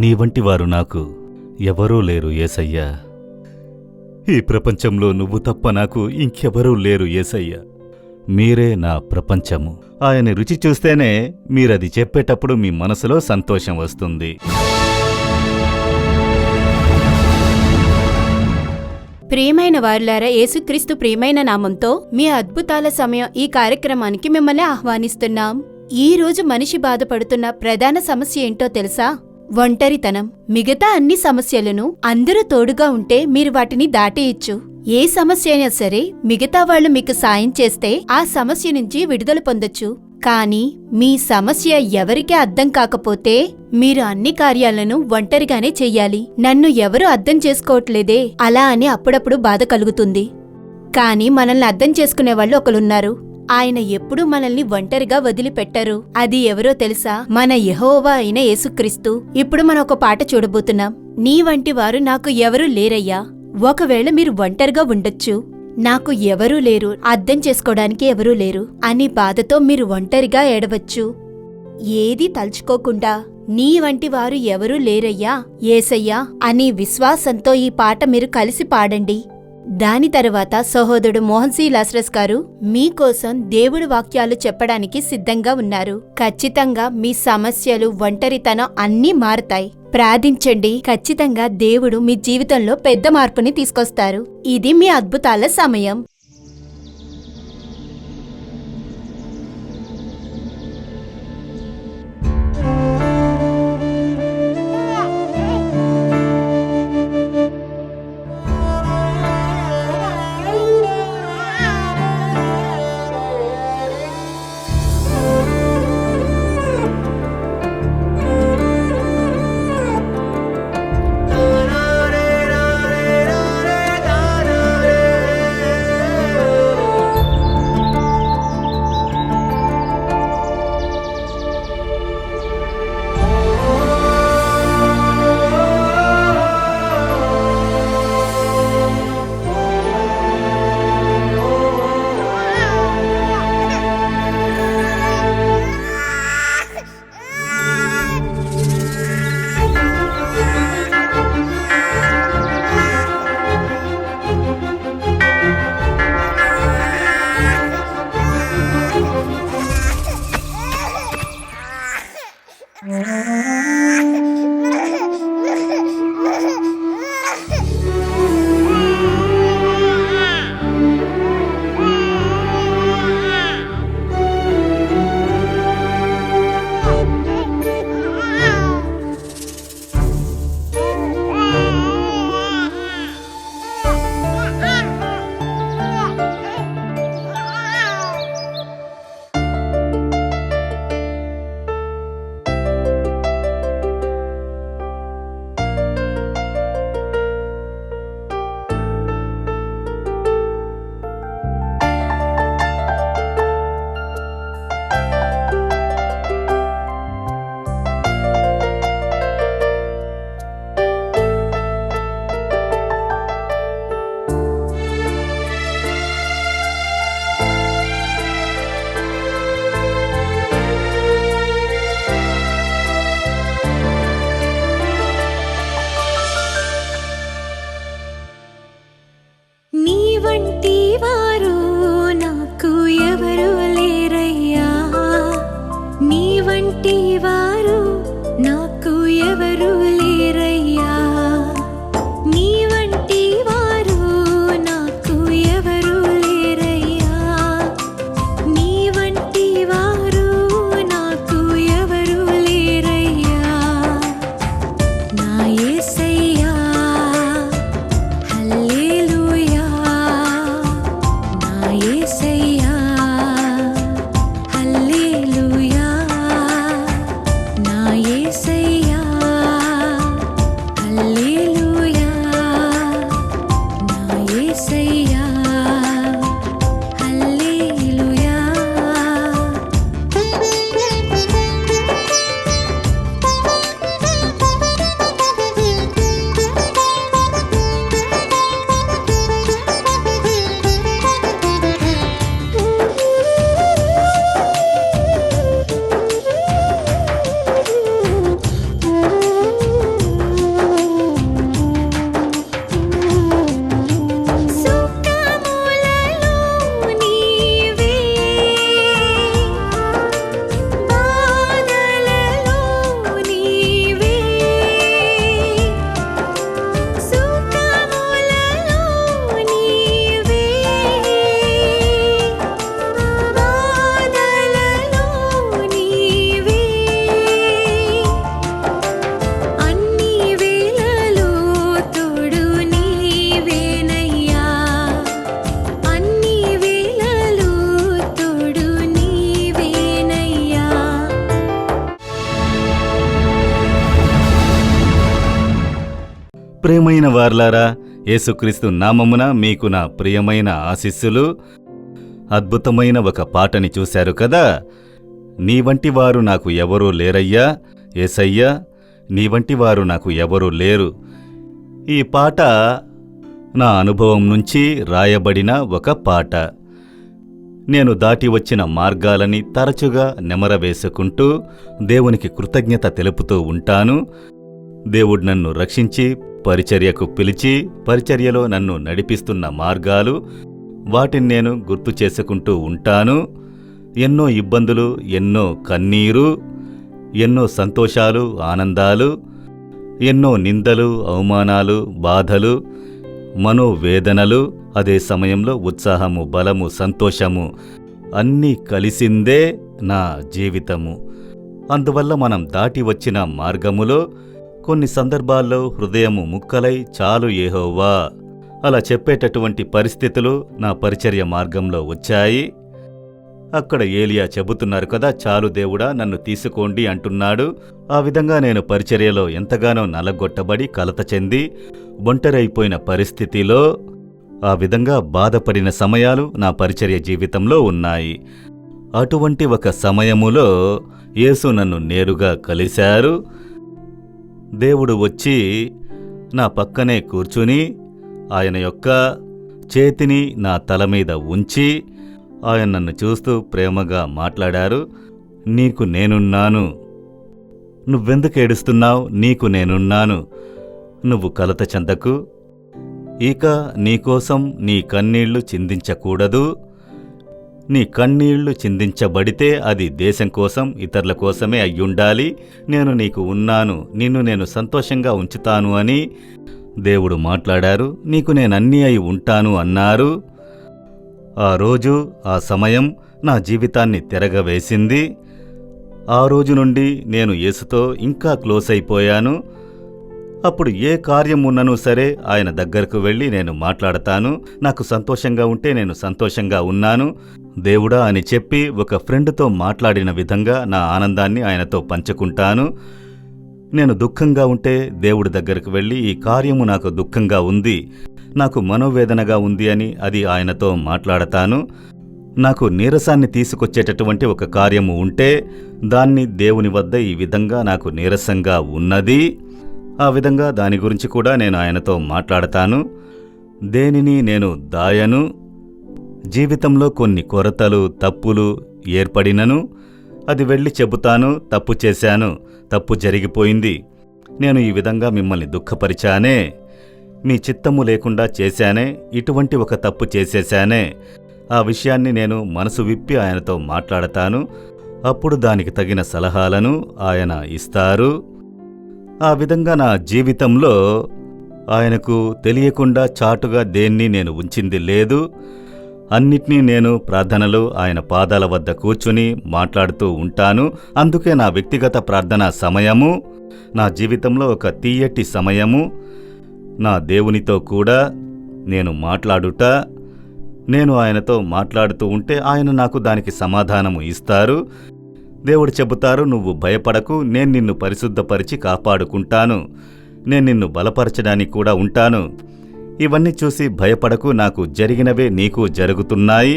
నీ వంటి వారు నాకు ఎవరూ లేరు యేసయ్యా. ఈ ప్రపంచంలో నువ్వు తప్ప నాకు ఇంకెవరూ లేరు యేసయ్యా. మీరే నా ప్రపంచము. ఆయన రుచి చూస్తేనే మీరది చెప్పేటప్పుడు మీ మనసులో సంతోషం వస్తుంది. ప్రియమైన వారులారా, యేసుక్రీస్తు ప్రియమైన నామంతో మీ అద్భుతాల సమయం ఈ కార్యక్రమానికి మిమ్మల్ని ఆహ్వానిస్తున్నాం. ఈ రోజు మనిషి బాధపడుతున్న ప్రధాన సమస్య ఏంటో తెలుసా? ఒంటరితనం. మిగతా అన్ని సమస్యలను అందరూ తోడుగా ఉంటే మీరు వాటిని దాటేయచ్చు. ఏ సమస్య అయినా సరే మిగతా వాళ్ళు మీకు సాయం చేస్తే ఆ సమస్య నుంచి విడుదల పొందొచ్చు. కానీ మీ సమస్య ఎవరికీ అర్థం కాకపోతే మీరు అన్ని కార్యాలను ఒంటరిగానే చెయ్యాలి. నన్ను ఎవరూ అర్థం చేసుకోవట్లేదే అలా అని అప్పుడప్పుడు బాధ కలుగుతుంది. కానీ మనల్ని అర్థం చేసుకునేవాళ్ళు ఒకరున్నారు. ఆయన ఎప్పుడూ మనల్ని ఒంటరిగా వదిలిపెట్టరు. అది ఎవరో తెలుసా? మన యెహోవా అయిన యేసుక్రీస్తు. ఇప్పుడు మనం ఒక పాట చూడబోతున్నాం. నీ వంటి వారు నాకు ఎవరూ లేరయ్యా. ఒకవేళ మీరు ఒంటరిగా ఉండొచ్చు. నాకు ఎవరూ లేరు, అర్థం చేసుకోవడానికి ఎవరూ లేరు అని బాధతో మీరు ఒంటరిగా ఏడవచ్చు. ఏదీ తలుచుకోకుండా నీ వంటి వారు ఎవరూ లేరయ్యా, యేసయ్యా అని విశ్వాసంతో ఈ పాట మీరు కలిసి పాడండి. దాని తరువాత సహోదరుడు మోహన్ సి లాస్రస్ గారు మీకోసం దేవుడి వాక్యాలు చెప్పడానికి సిద్ధంగా ఉన్నారు. ఖచ్చితంగా మీ సమస్యలు, ఒంటరితనం అన్నీ మారుతాయి. ప్రార్థించండి. ఖచ్చితంగా దేవుడు మీ జీవితంలో పెద్ద మార్పుని తీసుకొస్తారు. ఇది మీ అద్భుతాల సమయం. ప్రియమైన వార్లారా, యేసుక్రీస్తు నామమున మీకు నా ప్రియమైన ఆశీస్సులు. అద్భుతమైన ఒక పాటని చూశారు కదా. నీ వంటి వారు నాకు ఎవరూ లేరయ్యా, యేసయ్యా, నీ వంటి వారు నాకు ఎవరూ లేరు. ఈ పాట నా అనుభవం నుంచి రాయబడిన ఒక పాట. నేను దాటి వచ్చిన మార్గాలని తరచుగా నెమరవేసుకుంటూ దేవునికి కృతజ్ఞత తెలుపుతూ ఉంటాను. దేవుడు నన్ను రక్షించి పరిచర్యకు పిలిచి పరిచర్యలో నన్ను నడిపిస్తున్న మార్గాలు, వాటిని నేను గుర్తు చేసుకుంటూ ఉంటాను. ఎన్నో ఇబ్బందులు, ఎన్నో కన్నీరు, ఎన్నో సంతోషాలు, ఆనందాలు, ఎన్నో నిందలు, అవమానాలు, బాధలు, మనోవేదనలు, అదే సమయంలో ఉత్సాహము, బలము, సంతోషము అన్నీ కలిసిందే నా జీవితము. అందువల్ల మనం దాటి వచ్చిన మార్గములో కొన్ని సందర్భాల్లో హృదయము ముక్కలై చాలు యెహోవా అలా చెప్పేటటువంటి పరిస్థితులు నా పరిచర్య మార్గంలో వచ్చాయి. అక్కడ ఏలియా చెబుతున్నారు కదా, చాలు దేవుడా నన్ను తీసుకోండి అంటున్నాడు. ఆ విధంగా నేను పరిచర్యలో ఎంతగానో నలగొట్టబడి కలత చెంది ఒంటరైపోయిన పరిస్థితిలో ఆ విధంగా బాధపడిన సమయాలు నా పరిచర్య జీవితంలో ఉన్నాయి. అటువంటి ఒక సమయములో యేసు నన్ను నేరుగా కలిశారు. దేవుడు వచ్చి నా పక్కనే కూర్చుని ఆయన యొక్క చేతిని నా తల మీద ఉంచి ఆయన నన్ను చూస్తూ ప్రేమగా మాట్లాడారు. నీకు నేనున్నాను, నువ్వెందుకు ఏడుస్తున్నావు, నీకు నేనున్నాను, నువ్వు కలత చెందకు, ఇక నీకోసం నీ కన్నీళ్లు చిందించకూడదు. నీ కన్నీళ్లు చిందించబడితే అది దేశం కోసం, ఇతరుల కోసమే అయ్యుండాలి. నేను నీకు ఉన్నాను, నిన్ను నేను సంతోషంగా ఉంచుతాను అని దేవుడు మాట్లాడారు. నీకు నేనన్నీ అయి ఉంటాను అన్నారు. ఆ రోజు, ఆ సమయం నా జీవితాన్ని తిరగవేసింది. ఆ రోజు నుండి నేను యేసుతో ఇంకా క్లోజ్ అయిపోయాను. అప్పుడు ఏ కార్యం ఉన్ననూ సరే ఆయన దగ్గరకు వెళ్ళి నేను మాట్లాడతాను. నాకు సంతోషంగా ఉంటే నేను సంతోషంగా ఉన్నాను దేవుడా అని చెప్పి ఒక ఫ్రెండ్తో మాట్లాడిన విధంగా నా ఆనందాన్ని ఆయనతో పంచుకుంటాను. నేను దుఃఖంగా ఉంటే దేవుడి దగ్గరకు వెళ్ళి ఈ కార్యము నాకు దుఃఖంగా ఉంది, నాకు మనోవేదనగా ఉంది అని అది ఆయనతో మాట్లాడతాను. నాకు నీరసాన్ని తీసుకొచ్చేటటువంటి ఒక కార్యము ఉంటే దాన్ని దేవుని వద్ద ఈ విధంగా నాకు నీరసంగా ఉన్నది, ఆ విధంగా దాని గురించి కూడా నేను ఆయనతో మాట్లాడతాను. దేనిని నేను దాయను. జీవితంలో కొన్ని కొరతలు, తప్పులు ఏర్పడినను అది వెళ్ళి చెబుతాను, తప్పు చేశాను, తప్పు జరిగిపోయింది, నేను ఈ విధంగా మిమ్మల్ని దుఃఖపరిచానే, మీ చిత్తము లేకుండా చేశానే, ఇటువంటి ఒక తప్పు చేసేశానే, ఆ విషయాన్ని నేను మనసు విప్పి ఆయనతో మాట్లాడతాను. అప్పుడు దానికి తగిన సలహాలను ఆయన ఇస్తారు. ఆ విధంగా నా జీవితంలో ఆయనకు తెలియకుండా చాటుగా దేన్ని నేను ఉంచింది లేదు. అన్నిటినీ నేను ప్రార్థనలో ఆయన పాదాల వద్ద కూర్చుని మాట్లాడుతూ ఉంటాను. అందుకే నా వ్యక్తిగత ప్రార్థనా సమయము నా జీవితంలో ఒక తీయటి సమయము. నా దేవునితో కూడా నేను మాట్లాడుట, నేను ఆయనతో మాట్లాడుతూ ఉంటే ఆయన నాకు దానికి సమాధానము ఇస్తారు. దేవుడు చెబుతారు, నువ్వు భయపడకు, నేను నిన్ను పరిశుద్ధపరిచి కాపాడుకుంటాను, నేను నిన్ను బలపరచడానికి కూడా ఉంటాను. ఇవన్నీ చూసి భయపడకు, నాకు జరిగినవే నీకు జరుగుతున్నాయి.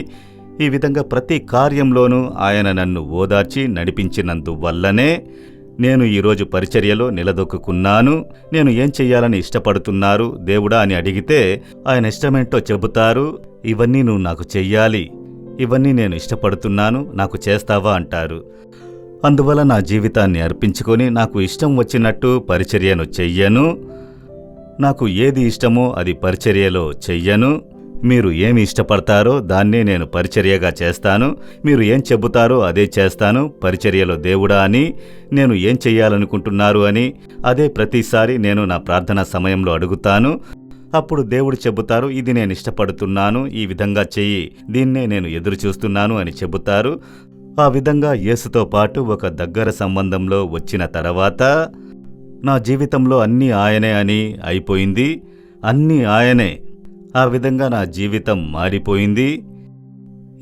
ఈ విధంగా ప్రతి కార్యంలోనూ ఆయన నన్ను ఓదార్చి నడిపించినందువల్లనే నేను ఈరోజు పరిచర్యలో నిలదొక్కున్నాను. నేను ఏం చెయ్యాలని ఇష్టపడుతున్నారు దేవుడా అని అడిగితే ఆయన ఇష్టమేంటో చెబుతారు. ఇవన్నీ నువ్వు నాకు చెయ్యాలి, ఇవన్నీ నేను ఇష్టపడుతున్నాను, నాకు చేస్తావా అంటారు. అందువల్ల నా జీవితాన్ని అర్పించుకొని నాకు ఇష్టం వచ్చినట్టు పరిచర్యను చెయ్యను. నాకు ఏది ఇష్టమో అది పరిచర్యలో చెయ్యను. మీరు ఏమి ఇష్టపడతారో దాన్నే నేను పరిచర్యగా చేస్తాను. మీరు ఏం చెబుతారో అదే చేస్తాను పరిచర్యలో దేవుడా అని. నేను ఏం చెయ్యాలనుకుంటున్నారు అని అదే ప్రతిసారి నేను నా ప్రార్థనా సమయంలో అడుగుతాను. అప్పుడు దేవుడు చెబుతారు, ఇది నేను ఇష్టపడుతున్నాను, ఈ విధంగా చెయ్యి, దీన్నే నేను ఎదురు చూస్తున్నాను అని చెబుతారు. ఆ విధంగా యేసుతో పాటు ఒక దగ్గర సంబంధంలో వచ్చిన తర్వాత నా జీవితంలో అన్నీ ఆయనే అని అయిపోయింది. అన్నీ ఆయనే. ఆ విధంగా నా జీవితం మారిపోయింది.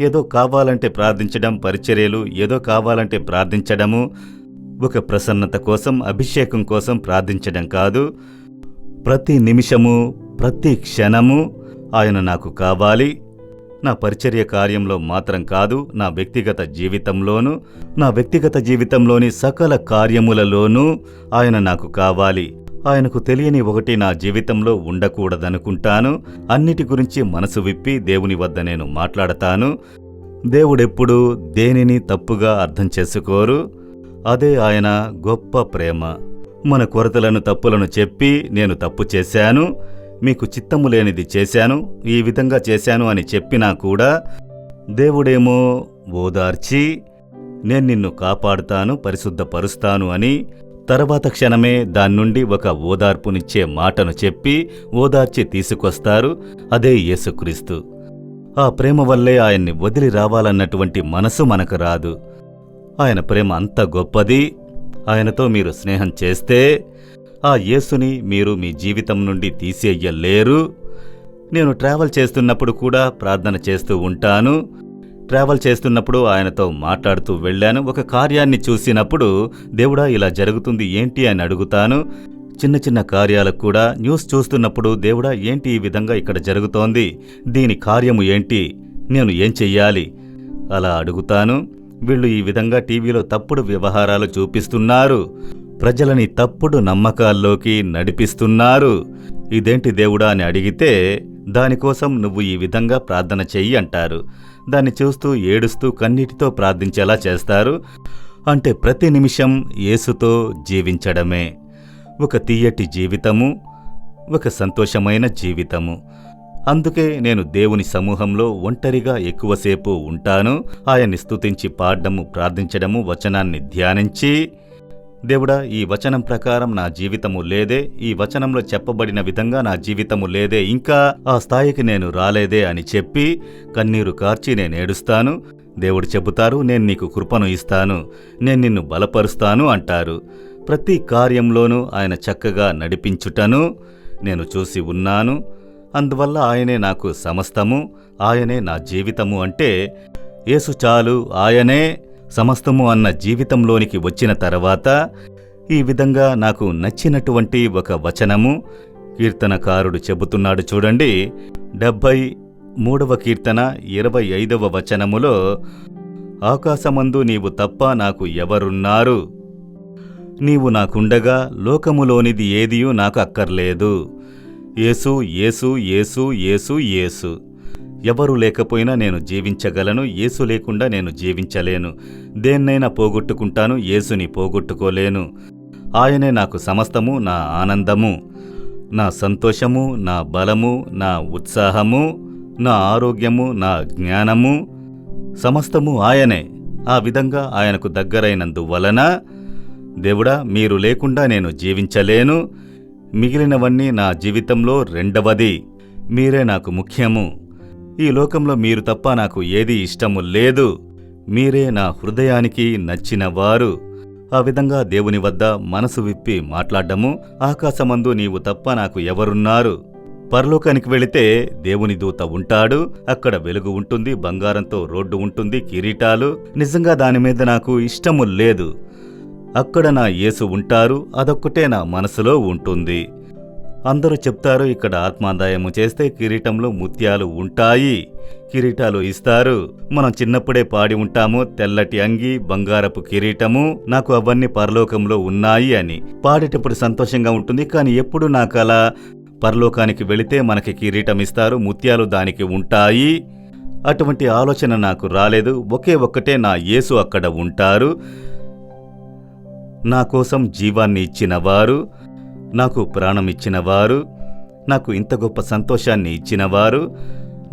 ఏదో కావాలంటే ప్రార్థించడం, పరిచర్యలు ఏదో కావాలంటే ప్రార్థించడము, ఒక ప్రసన్నత కోసం, అభిషేకం కోసం ప్రార్థించడం కాదు. ప్రతి నిమిషము, ప్రతి క్షణము ఆయన నాకు కావాలి. నా పరిచర్య కార్యంలో మాత్రం కాదు, నా వ్యక్తిగత జీవితంలోనూ, నా వ్యక్తిగత జీవితంలోని సకల కార్యములలోనూ ఆయన నాకు కావాలి. ఆయనకు తెలియని ఒకటి నా జీవితంలో ఉండకూడదనుకుంటాను. అన్నిటి గురించి మనసు విప్పి దేవుని వద్ద నేను మాట్లాడతాను. దేవుడెప్పుడూ దేనిని తప్పుగా అర్థం చేసుకోరు. అదే ఆయన గొప్ప ప్రేమ. మన కొరతలను, తప్పులను చెప్పి నేను తప్పు చేశాను, మీకు చిత్తము లేనిది చేశాను, ఈ విధంగా చేశాను అని చెప్పినా కూడా దేవుడేమో ఓదార్చి నేను నిన్ను కాపాడుతాను, పరిశుద్ధపరుస్తాను అని తర్వాత క్షణమే దాన్నుండి ఒక ఓదార్పునిచ్చే మాటను చెప్పి ఓదార్చి తీసుకొస్తారు. అదే యేసుక్రీస్తు. ఆ ప్రేమ వల్లే ఆయన్ని వదిలి రావాలన్నటువంటి మనసు మనకు రాదు. ఆయన ప్రేమ అంత గొప్పది. ఆయనతో మీరు స్నేహం చేస్తే ఆ యేసుని మీరు మీ జీవితం నుండి తీసేయలేరు. నేను ట్రావెల్ చేస్తున్నప్పుడు కూడా ప్రార్థన చేస్తూ ఉంటాను. ట్రావెల్ చేస్తున్నప్పుడు ఆయనతో మాట్లాడుతూ వెళ్ళాను. ఒక కార్యాన్ని చూసినప్పుడు దేవుడా ఇలా జరుగుతుంది ఏంటి అని అడుగుతాను. చిన్న చిన్న కార్యాలకు కూడా న్యూస్ చూస్తున్నప్పుడు దేవుడా ఏంటి ఈ విధంగా ఇక్కడ జరుగుతోంది, దీని కార్యము ఏంటి, నేను ఏం చెయ్యాలి అలా అడుగుతాను. వీళ్ళు ఈ విధంగా టీవీలో తప్పుడు వ్యవహారాలు చూపిస్తున్నారు, ప్రజలని తప్పుడు నమ్మకాల్లోకి నడిపిస్తున్నారు, ఇదేంటి దేవుడా అని అడిగితే దానికోసం నువ్వు ఈ విధంగా ప్రార్థన చెయ్యి అంటారు. దాన్ని చూస్తూ ఏడుస్తూ కన్నీటితో ప్రార్థించేలా చేస్తారు. అంటే ప్రతి నిమిషం యేసుతో జీవించడమే ఒక తీయటి జీవితము, ఒక సంతోషమైన జీవితము. అందుకే నేను దేవుని సమూహంలో ఒంటరిగా ఎక్కువసేపు ఉంటాను. ఆయన్ని స్తుతించి పాడడము, ప్రార్థించడము, వచనాన్ని ధ్యానించి దేవుడా ఈ వచనం ప్రకారం నా జీవితము లేదే, ఈ వచనంలో చెప్పబడిన విధంగా నా జీవితము లేదే, ఇంకా ఆ స్థాయికి నేను రాలేదే అని చెప్పి కన్నీరు కార్చి నేనేడుస్తాను. దేవుడు చెబుతారు, నేను నీకు కృపను ఇస్తాను, నేను నిన్ను బలపరుస్తాను అంటారు. ప్రతి కార్యంలోనూ ఆయన చక్కగా నడిపించుటను నేను చూసి ఉన్నాను. అందువల్ల ఆయనే నాకు సమస్తము, ఆయనే నా జీవితము. అంటే యేసు చాలు, ఆయనే సమస్తము అన్న జీవితంలోనికి వచ్చిన తర్వాత ఈ విధంగా నాకు నచ్చినటువంటి ఒక వచనము కీర్తనకారుడు చెబుతున్నాడు చూడండి. 73వ కీర్తన 25వ వచనములో, ఆకాశమందు నీవు తప్ప నాకు ఎవరున్నారు, నీవు నాకుండగా లోకములోనిది ఏదియూ నాకు అక్కర్లేదు. యేసు యేసు యేసు యేసు యేసు. ఎవరు లేకపోయినా నేను జీవించగలను, యేసు లేకుండా నేను జీవించలేను. దేన్నైనా పోగొట్టుకుంటాను, యేసుని పోగొట్టుకోలేను. ఆయనే నాకు సమస్తము, నా ఆనందము, నా సంతోషము, నా బలము, నా ఉత్సాహము, నా ఆరోగ్యము, నా జ్ఞానము, సమస్తము ఆయనే. ఆ విధంగా ఆయనకు దగ్గరైనందువలన దేవుడా మీరు లేకుండా నేను జీవించలేను, మిగిలినవన్నీ నా జీవితంలో రెండవది, మీరే నాకు ముఖ్యము. ఈ లోకంలో మీరు తప్ప నాకు ఏదీ ఇష్టము లేదు, మీరే నా హృదయానికి నచ్చినవారు. ఆ విధంగా దేవుని వద్ద మనసు విప్పి మాట్లాడ్డము. ఆకాశమందు నీవు తప్ప నాకు ఎవరున్నారు. పరలోకానికి వెళితే దేవుని దూత ఉంటాడు, అక్కడ వెలుగు ఉంటుంది, బంగారంతో రోడ్డు ఉంటుంది, కిరీటాలు. నిజంగా దాని మీద నాకు ఇష్టము లేదు. అక్కడ నా యేసు ఉంటారు, అదొక్కటే నా మనసులో ఉంటుంది. అందరూ చెప్తారు ఇక్కడ ఆత్మాదాయము చేస్తే కిరీటంలో ముత్యాలు ఉంటాయి, కిరీటాలు ఇస్తారు. మనం చిన్నప్పుడే పాడి ఉంటాము, తెల్లటి అంగి, బంగారపు కిరీటము, నాకు అవన్నీ పరలోకంలో ఉన్నాయి అని. పాడేటప్పుడు సంతోషంగా ఉంటుంది, కానీ ఎప్పుడు నాకు అలా పరలోకానికి వెళితే మనకి కిరీటం ఇస్తారు, ముత్యాలు దానికి ఉంటాయి, అటువంటి ఆలోచన నాకు రాలేదు. ఒకే ఒక్కటే, నా యేసు అక్కడ ఉంటారు, నా కోసం జీవాన్ని ఇచ్చినవారు, నాకు ప్రాణం ఇచ్చినవారు, నాకు ఇంత గొప్ప సంతోషాన్ని ఇచ్చినవారు,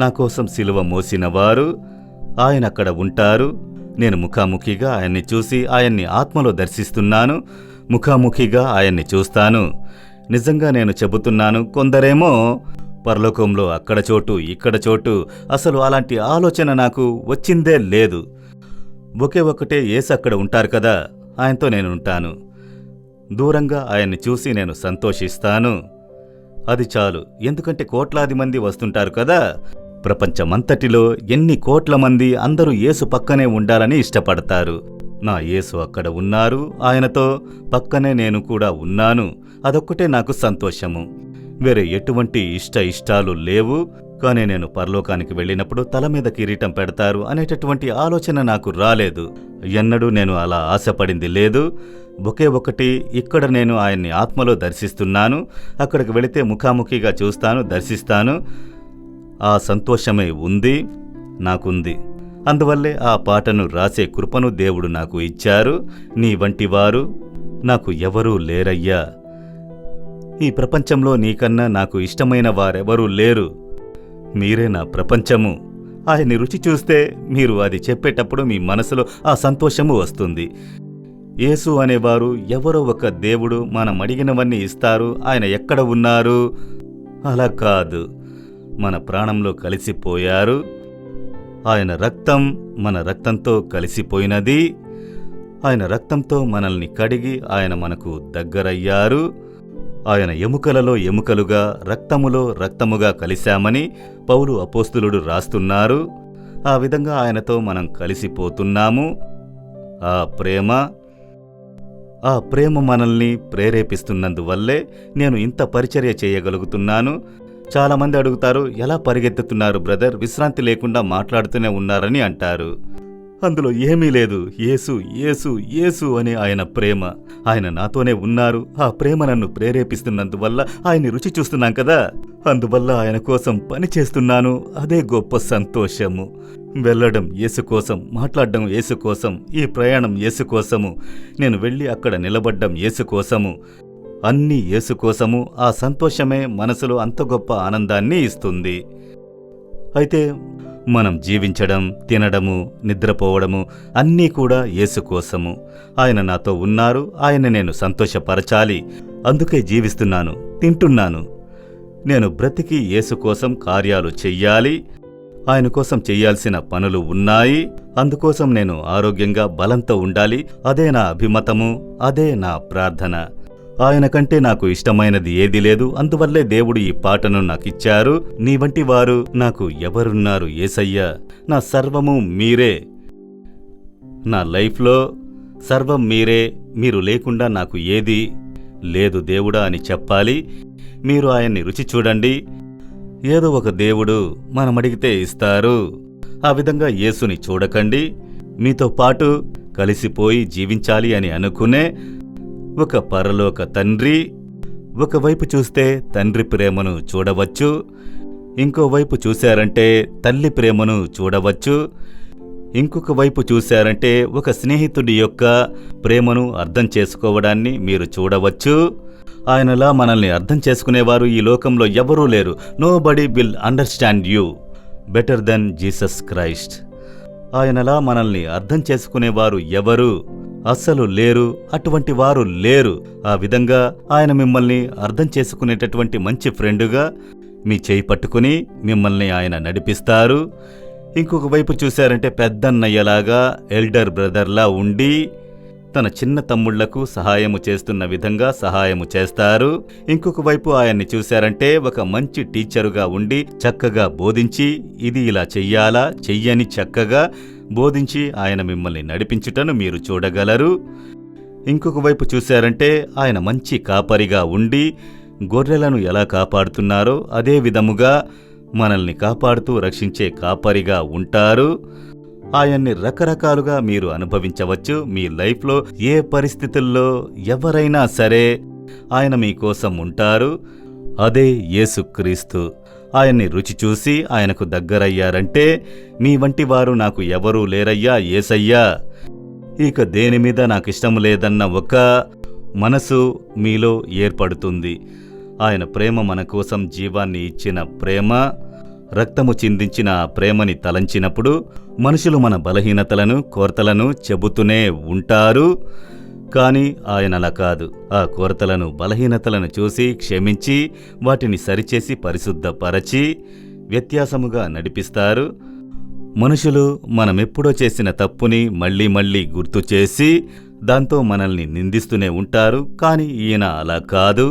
నా కోసం సిలువ మోసినవారు, ఆయన అక్కడ ఉంటారు. నేను ముఖాముఖిగా ఆయన్ని చూసి ఆయన్ని ఆత్మలో దర్శిస్తున్నాను, ముఖాముఖిగా ఆయన్ని చూస్తాను. నిజంగా నేను చెబుతున్నాను, కొందరేమో పరలోకంలో అక్కడ చోటు, ఇక్కడ చోటు, అసలు అలాంటి ఆలోచన నాకు వచ్చిందే లేదు. ఒకే ఒక్కటే, యేసు అక్కడ ఉంటారు కదా, ఆయనతో నేను ఉంటాను. దూరంగా ఆయన్ని చూసి నేను సంతోషిస్తాను. అది చాలు. ఎందుకంటే కోట్లాది మంది వస్తుంటారు కదా, ప్రపంచమంతటిలో ఎన్ని కోట్ల మంది, అందరూ యేసు పక్కనే ఉండాలని ఇష్టపడతారు. నా యేసు అక్కడ ఉన్నారు, ఆయనతో పక్కనే నేను కూడా ఉన్నాను. అదొక్కటే నాకు సంతోషము. వేరే ఎటువంటి ఇష్టాలు లేవు. కానీ నేను పరలోకానికి వెళ్ళినప్పుడు తల మీద కిరీటం పెడతారు అనేటటువంటి ఆలోచన నాకు రాలేదు. ఎన్నడూ నేను అలా ఆశపడింది లేదు. ఒకే ఒకటి, ఇక్కడ నేను ఆయన్ని ఆత్మలో దర్శిస్తున్నాను. అక్కడికి వెళితే ముఖాముఖిగా చూస్తాను, దర్శిస్తాను. ఆ సంతోషమే నాకుంది. అందువల్లే ఆ పాటను రాసే కృపను దేవుడు నాకు ఇచ్చారు. నీ వంటి వారు నాకు ఎవరూ లేరయ్యా. ఈ ప్రపంచంలో నీకన్నా నాకు ఇష్టమైన వారెవరూ లేరు. మీరే నా ప్రపంచము. ఆయన్ని రుచి చూస్తే మీరు అది చెప్పేటప్పుడు మీ మనసులో ఆ సంతోషము వస్తుంది. యేసు అనేవారు ఎవరో ఒక దేవుడు మనం అడిగినవన్నీ ఇస్తారు, ఆయన ఎక్కడ ఉన్నారు? అలా కాదు, మన ప్రాణంలో కలిసిపోయారు. ఆయన రక్తం మన రక్తంతో కలిసిపోయినది. ఆయన రక్తంతో మనల్ని కడిగి ఆయన మనకు దగ్గరయ్యారు. ఆయన ఎముకలలో ఎముకలుగా, రక్తములో రక్తముగా కలిశామని పౌలు అపోస్తులుడు రాస్తున్నారు. ఆ విధంగా ఆయనతో మనం కలిసిపోతున్నాము. ఆ ప్రేమ మనల్ని ప్రేరేపిస్తున్నందువల్లే నేను ఇంత పరిచర్య చేయగలుగుతున్నాను. చాలామంది అడుగుతారు, ఎలా పరిగెత్తుతున్నారు బ్రదర్, విశ్రాంతి లేకుండా మాట్లాడుతూనే ఉన్నారని అంటారు. అందులో ఏమీ లేదు. యేసు యేసు యేసు అనే ఆయన ప్రేమ. ఆయన నాతోనే ఉన్నారు. ఆ ప్రేమ నన్ను ప్రేరేపిస్తున్నందువల్ల ఆయన్ని రుచి చూస్తున్నాం కదా, అందువల్ల ఆయన కోసం పని చేస్తున్నాను. అదే గొప్ప సంతోషము. వెళ్ళడం యేసు కోసం, మాట్లాడడం యేసు కోసం, ఈ ప్రయాణం యేసు కోసము, నేను వెళ్ళి అక్కడ నిలబడ్డం యేసు కోసము, అన్నీ యేసు కోసము. ఆ సంతోషమే మనసులో అంత గొప్ప ఆనందాన్ని ఇస్తుంది. అయితే మనం జీవించడం, తినడము, నిద్రపోవడము అన్నీ కూడా యేసు కోసము. ఆయన నాతో ఉన్నారు. ఆయన నేను సంతోషపరచాలి. అందుకే జీవిస్తున్నాను, తింటున్నాను. నేను బ్రతికి యేసు కోసం కార్యాలు చెయ్యాలి. ఆయన కోసం చెయ్యాల్సిన పనులు ఉన్నాయి. అందుకోసం నేను ఆరోగ్యంగా బలంతో ఉండాలి. అదే నా అభిమతము, అదే నా ప్రార్థన. ఆయన కంటే నాకు ఇష్టమైనది ఏదీ లేదు. అందువల్లే దేవుడు ఈ పాటను నాకిచ్చారు. నీ వంటి వారు నాకు ఎవరున్నారు యేసయ్యా? నా సర్వము మీరే. నా లైఫ్లో సర్వం మీరే. మీరు లేకుండా నాకు ఏదీ లేదు దేవుడా అని చెప్పాలి. మీరు ఆయన్ని రుచి చూడండి. ఏదో ఒక దేవుడు మనం అడిగితే ఇస్తారు. ఆ విధంగా యేసుని చూడకండి. మీతో పాటు కలిసిపోయి జీవించాలి అని అనుకునే ఒక పరలోక తండ్రి. ఒకవైపు చూస్తే తండ్రి ప్రేమను చూడవచ్చు, ఇంకోవైపు చూశారంటే తల్లి ప్రేమను చూడవచ్చు, ఇంకొక వైపు చూశారంటే ఒక స్నేహితుడి యొక్క ప్రేమను అర్థం చేసుకోవడాన్ని మీరు చూడవచ్చు. ఆయనలా మనల్ని అర్థం చేసుకునేవారు ఈ లోకంలో ఎవరూ లేరు. Nobody will understand you better than Jesus Christ. ఆయనలా మనల్ని అర్థం చేసుకునేవారు ఎవరు? అస్సలు లేరు. అటువంటి వారు లేరు. ఆ విధంగా ఆయన మిమ్మల్ని అర్థం చేసుకునేటటువంటి మంచి ఫ్రెండుగా మీ చేయి పట్టుకుని మిమ్మల్ని ఆయన నడిపిస్తారు. ఇంకొక వైపు చూశారంటే పెద్దన్నయ్యలాగా, ఎల్డర్ బ్రదర్లా ఉండి తన చిన్న తమ్ముళ్లకు సహాయము చేస్తున్న విధంగా సహాయము చేస్తారు. ఇంకొక వైపు ఆయన్ని చూశారంటే ఒక మంచి టీచరుగా ఉండి చక్కగా బోధించి, ఇది ఇలా చెయ్యాలా, చెయ్యని చక్కగా బోధించి ఆయన మిమ్మల్ని నడిపించుటను మీరు చూడగలరు. ఇంకొక వైపు చూశారంటే ఆయన మంచి కాపరిగా ఉండి గొర్రెలను ఎలా కాపాడుతున్నారో అదే విధముగా మనల్ని కాపాడుతూ రక్షించే కాపరిగా ఉంటారు. ఆయన్ని రకరకాలుగా మీరు అనుభవించవచ్చు. మీ లైఫ్లో ఏ పరిస్థితుల్లో ఎవరైనా సరే ఆయన మీకోసం ఉంటారు. అదే యేసుక్రీస్తు. ఆయన్ని రుచి చూసి ఆయనకు దగ్గరయ్యారంటే మీ వంటి వారు నాకు ఎవరూ లేరయ్యా యేసయ్యా. ఇక దేని మీద నాకిష్టం లేదన్న ఒక మనసు మీలో ఏర్పడుతుంది. ఆయన ప్రేమ మన కోసం జీవాన్ని ఇచ్చిన ప్రేమ, రక్తము చిందించిన ఆ ప్రేమని తలంచినప్పుడు మనుషులు మన బలహీనతలను, కొరతలను చెబుతూనే ఉంటారు. కాని ఆయనలా కాదు. ఆ కొరతలను, బలహీనతలను చూసి క్షమించి వాటిని సరిచేసి పరిశుద్ధపరచి వ్యత్యాసముగా నడిపిస్తారు. మనుషులు మనమెప్పుడో చేసిన తప్పుని మళ్ళీ మళ్ళీ గుర్తు చేసి దాంతో మనల్ని నిందిస్తూనే ఉంటారు. కాని ఈయన అలా కాదు.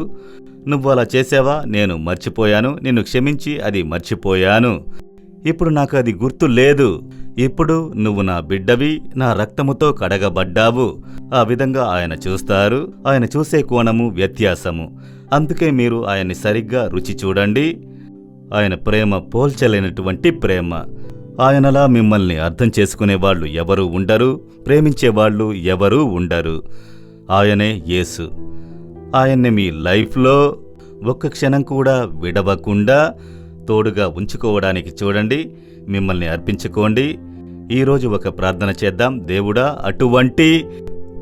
నువ్వు అలా చేసావా? నేను మర్చిపోయాను. నిన్ను క్షమించి అది మర్చిపోయాను. ఇప్పుడు నాకు అది గుర్తు లేదు. ఇప్పుడు నువ్వు నా బిడ్డవి, నా రక్తముతో కడగబడ్డావు. ఆ విధంగా ఆయన చూస్తారు. ఆయన చూసే కోణము వ్యత్యాసము. అందుకే మీరు ఆయన్ని సరిగ్గా రుచి చూడండి. ఆయన ప్రేమ పోల్చలేనటువంటి ప్రేమ. ఆయనలా మిమ్మల్ని అర్థం చేసుకునేవాళ్లు ఎవరూ ఉండరు, ప్రేమించేవాళ్లు ఎవరూ ఉండరు. ఆయనే యేసు. ఆయన్ని మీ లైఫ్లో ఒక్క క్షణం కూడా విడవకుండా తోడుగా ఉంచుకోవడానికి చూడండి. మిమ్మల్ని అర్పించుకోండి. ఈరోజు ఒక ప్రార్థన చేద్దాం. దేవుడా, అటువంటి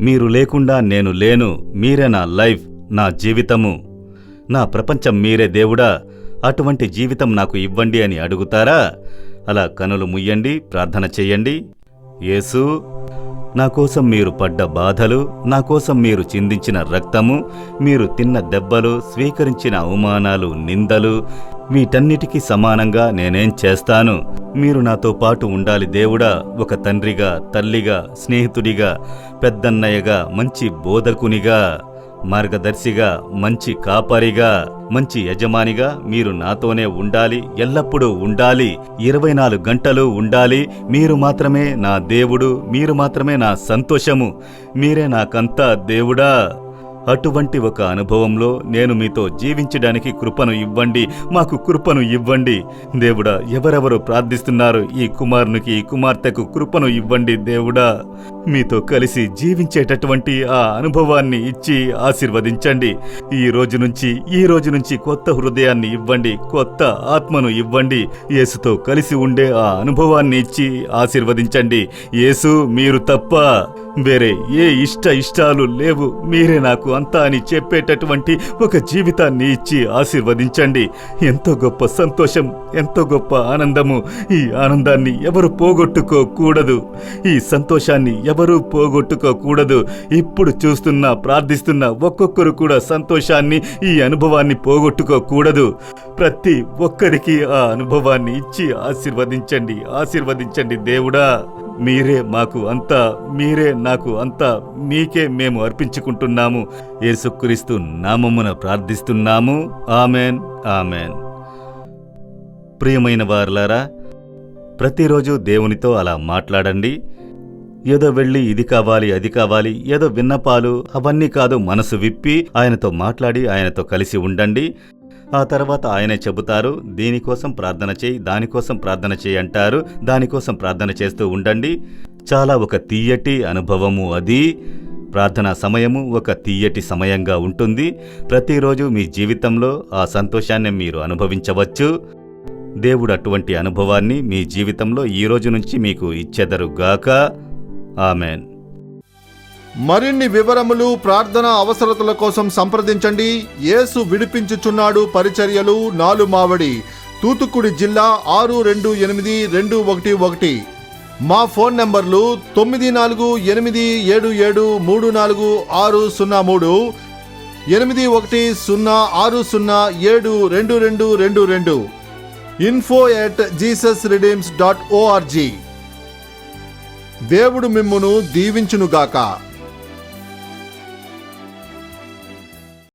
మీరు లేకుండా నేను లేను, మీరే నా లైఫ్, నా జీవితము, నా ప్రపంచం మీరే దేవుడా, అటువంటి జీవితం నాకు ఇవ్వండి అని అడుగుతారా? అలా కనులు ముయ్యండి, ప్రార్థన చెయ్యండి. యేసు, నా కోసం మీరు పడ్డ బాధలు, నా కోసం మీరు చిందించిన రక్తము, మీరు తిన్న దెబ్బలు, స్వీకరించిన అవమానాలు, నిందలు, వీటన్నిటికీ సమానంగా నేనేం చేస్తాను? మీరు నాతో పాటు ఉండాలి దేవుడా. ఒక తండ్రిగా, తల్లిగా, స్నేహితుడిగా, పెద్దన్నయ్యగా, మంచి బోధకునిగా, మార్గదర్శిగా, మంచి కాపరిగా, మంచి యజమానిగా మీరు నాతోనే ఉండాలి, ఎల్లప్పుడూ ఉండాలి, 24 గంటలు ఉండాలి. మీరు మాత్రమే నా దేవుడు, మీరు మాత్రమే నా సంతోషము, మీరే నాకంతా దేవుడా. అటువంటి ఒక అనుభవంలో నేను మీతో జీవించడానికి కృపను ఇవ్వండి, మాకు కృపను ఇవ్వండి దేవుడా. ఎవరెవరు ప్రార్థిస్తున్నారు, ఈ కుమారునికి, ఈ కుమార్తెకు కృపను ఇవ్వండి దేవుడా. మీతో కలిసి జీవించేటటువంటి ఆ అనుభవాన్ని ఇచ్చి ఆశీర్వదించండి. ఈ రోజు నుంచి కొత్త హృదయాన్ని ఇవ్వండి, కొత్త ఆత్మను ఇవ్వండి. యేసుతో కలిసి ఉండే ఆ అనుభవాన్ని ఇచ్చి ఆశీర్వదించండి. యేసు, మీరు తప్ప వేరే ఏ ఇష్టాలు లేవు, మీరే నాకు అంతా అని చెప్పేటటువంటి ఒక జీవితాన్ని ఇచ్చి ఆశీర్వదించండి. ఎంతో గొప్ప సంతోషం, ఎంతో గొప్ప ఆనందము. ఈ ఆనందాన్ని ఎవరు పోగొట్టుకోకూడదు, ఈ సంతోషాన్ని ఎవరూ పోగొట్టుకోకూడదు. ఇప్పుడు చూస్తున్నా, ప్రార్థిస్తున్న ఒక్కొక్కరు కూడా సంతోషాన్ని, ఈ అనుభవాన్ని పోగొట్టుకోకూడదు. ప్రతి ఒక్కరికి ఆ అనుభవాన్ని ఇచ్చి ఆశీర్వదించండి దేవుడా. మీరే మాకు అంతా, మీరే నాకు అంతా, మీకే మేము అర్పించుకుంటున్నాము. యేసుక్రీస్తు నామమున ప్రార్థిస్తున్నాము. Amen, amen. ప్రియమైన వారలారా, ప్రతిరోజు దేవునితో అలా మాట్లాడండి. ఏదో వెళ్ళి ఇది కావాలి, అది కావాలి, ఏదో విన్నపాలు అవన్నీ కాదు. మనసు విప్పి ఆయనతో మాట్లాడి ఆయనతో కలిసి ఉండండి. ఆ తర్వాత ఆయనే చెబుతారు, దీనికోసం ప్రార్థన చేయి, దానికోసం ప్రార్థన చేయి అంటారు. దానికోసం ప్రార్థన చేస్తూ ఉండండి. చాలా ఒక తీయటి అనుభవము అది. ప్రార్థనా సమయము ఒక తీయటి సమయంగా ఉంటుంది. ప్రతిరోజు మీ జీవితంలో ఆ సంతోషాన్ని మీరు అనుభవించవచ్చు. దేవుడు అటువంటి అనుభవాన్ని మీ జీవితంలో ఈ రోజు నుంచి మీకు ఇచ్చెదరుగాక. ఆమెన్. మరిన్ని వివరములు, ప్రార్థన అవసరతల కోసం సంప్రదించండి. యేసు విడిపించుచున్నాడు పరిచర్యలు, నాలుమావడి, తూతుక్కుడి జిల్లా 628211. మా ఫోన్ నంబర్లు 9487734603, 8106072222, info@jesusredeems.org. దేవుడు మిమ్మును దీవించునుగాక.